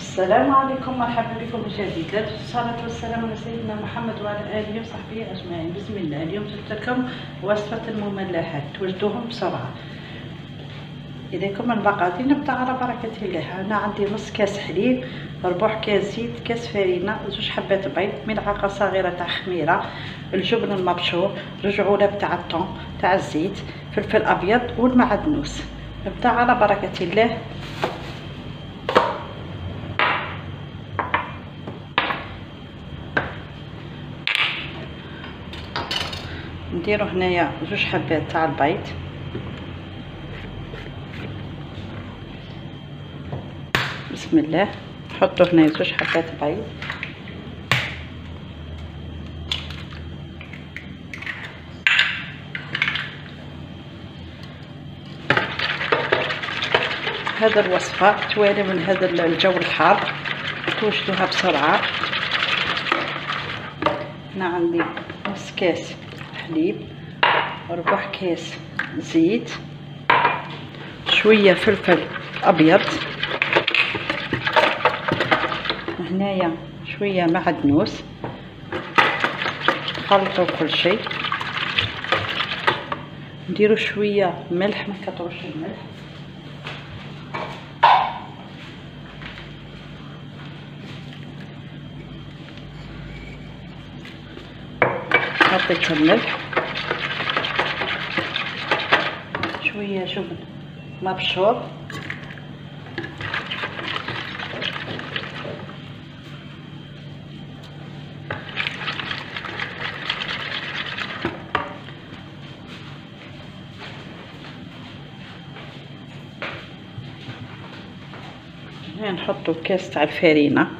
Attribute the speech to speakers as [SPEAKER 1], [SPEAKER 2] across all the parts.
[SPEAKER 1] السلام عليكم، مرحبا بكم من جديد. الصلاة والسلام على سيدنا محمد وعلى آله وصحبه أجمعين. بسم الله. اليوم جبت لكم وصفة المملحات توجدوهم بسرعة. إليكم المقادير. نبدأ على بركة الله. أنا عندي نص كاس حليب، ربع كاس زيت، كاس فرينة، زوج حبات بيض، ملعقة صغيرة تاع خميرة، الجبن المبشور، رجعولة تاع الثوم تاع الزيت، فلفل أبيض والمعدنوس. نبدأ على بركة الله. نديرو هنايا زوج حبات تاع البيض، بسم الله. نحطو هنايا زوج حبات بيض، هذا الوصفة توالي من هذا الجو الحار، توجدوها بسرعة. هنا عندي نص كاس حليب، ربع كاس زيت، شوية فلفل أبيض، هنايا شوية معدنوس. نخلطو كل شيء، نديرو شوية ملح، ما نكتروش الملح. حطيت الملح، شوية جبن مبشور، هنا نحطو كاس تاع الفرينة،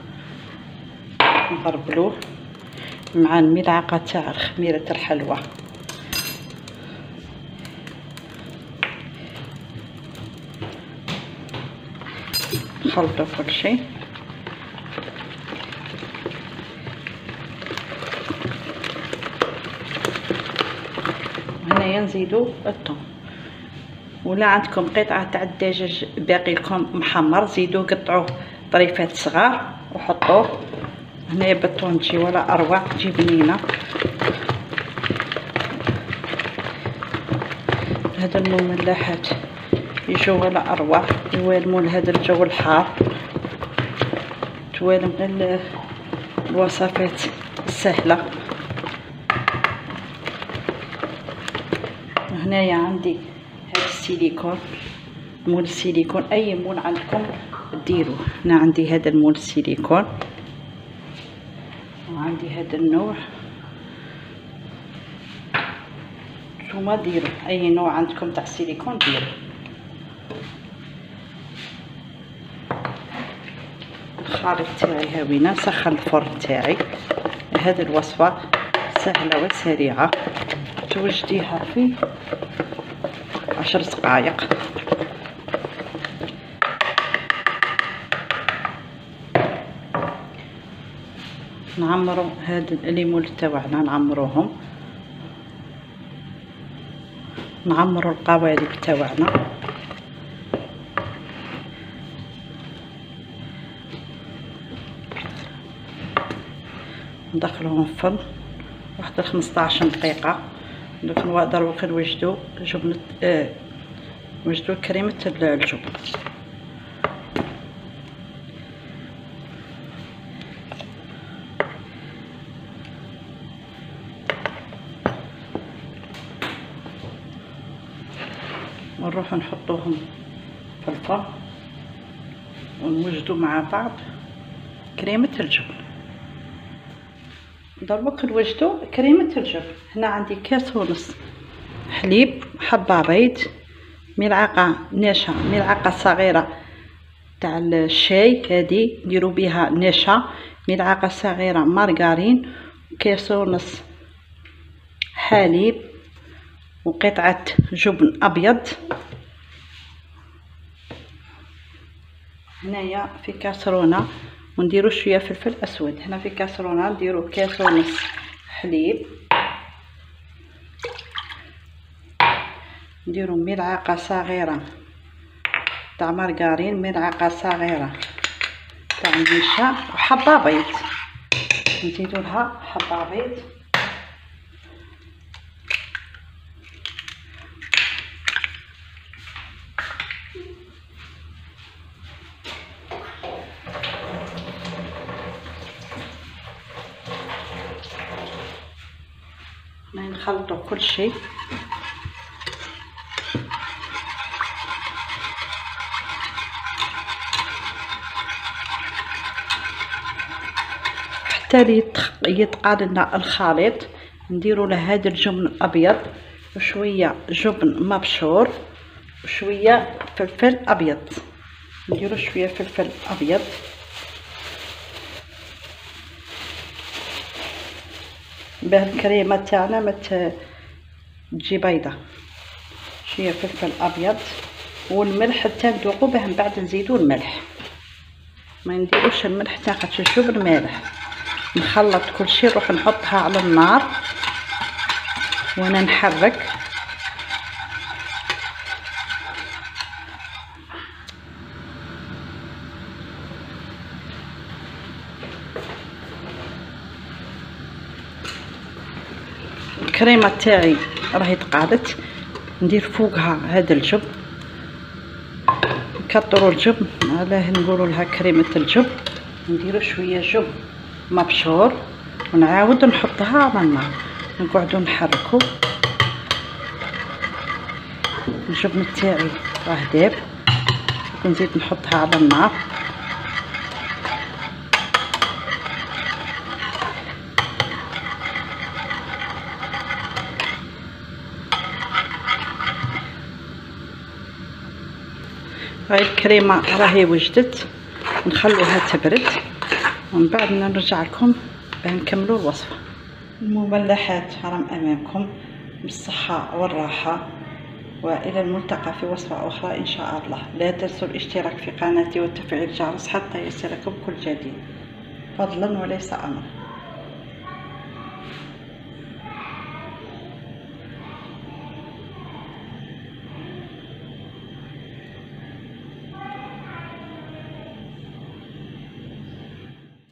[SPEAKER 1] نغربلوه مع الملعقة تاع خميرة الحلوى. نخلطو كل شيء. هنايا نزيدو الثوم، ولا عندكم قطعة تاع الدجاج باقي لكم محمر زيدو قطعوه طريفات صغار وحطوه هنايا بالثوم، تجي ولا اروع، تجي بنينه. هذا المملحات يجو ولا اروع، يوالموا لهذا الجو الحار، توالم من الوصفات السهله. هنايا عندي هذا السيليكون، مول السيليكون، اي مول عندكم ديروه. هنا عندي هذا المول السيليكون، وعندي هذا النوع. نتوما ديروا اي نوع عندكم تاع السيليكون ديروا. الخليط تاعي هاوينا، نسخن الفرن تاعي. هذه الوصفه سهله وسريعه، توجديها في 10 دقائق. نعمرو هاد الليمون تاعنا، نعمرو القوالب تاعنا. ندخلوهم في الفرن واحد 15 دقيقه. دروك نوجدو جبنة وجدو كريمة الجبن. ونروحو نحطوهم في الفرن ونوجدو مع بعض كريمة الجبن. دروك نوجدو كريمة الجبن. هنا عندي كاس ونص حليب، حبة بيض، ملعقة نشا، ملعقة صغيرة تاع الشاي هادي نديرو بها نشا، ملعقة صغيرة مارغرين، كاس ونص حليب، وقطعة جبن أبيض. هنايا في كاسرونة ونديرو شوية فلفل أسود. هنا في كاسرونة نديرو كاس ونص حليب، نديرو ملعقة صغيرة تاع مارغرين، ملعقة صغيرة تاع النشا وحبة بيض، نزيدو لها حبة بيض. نخلطو كل شيء. حتى يتقاد لنا الخليط، نديرو له هذا الجبن الابيض وشويه جبن مبشور وشويه فلفل ابيض، نديرو شويه فلفل ابيض باه الكريمه تاعنا ما تجي بيضه. شويه فلفل ابيض والملح حتى نذوقو باه من بعد نزيدو الملح، ما نديروش الملح تاع خاطر الجبن مالح. نخلط كل شيء، نروح نحطها على النار وانا نحرك. الكريمه تاعي راهي تقادت، ندير فوقها هذا الجبن، نكثروا الجبن علاه نقولوا لها كريمه الجبن. نديروا شويه جبن مبشور ونعاود نحطها على النار، نقعدوا نحركوا. الجبن تاعي راه داب، نزيد نحطها على النار. هاي الكريمه راهي وجدت، نخلوها تبرد ومن بعد نرجع لكم باه نكملوا الوصفه. المملحات راهم امامكم بالصحه والراحه، والى الملتقى في وصفه اخرى ان شاء الله. لا تنسوا الاشتراك في قناتي وتفعيل الجرس حتى يصلكم كل جديد، فضلا وليس امرا.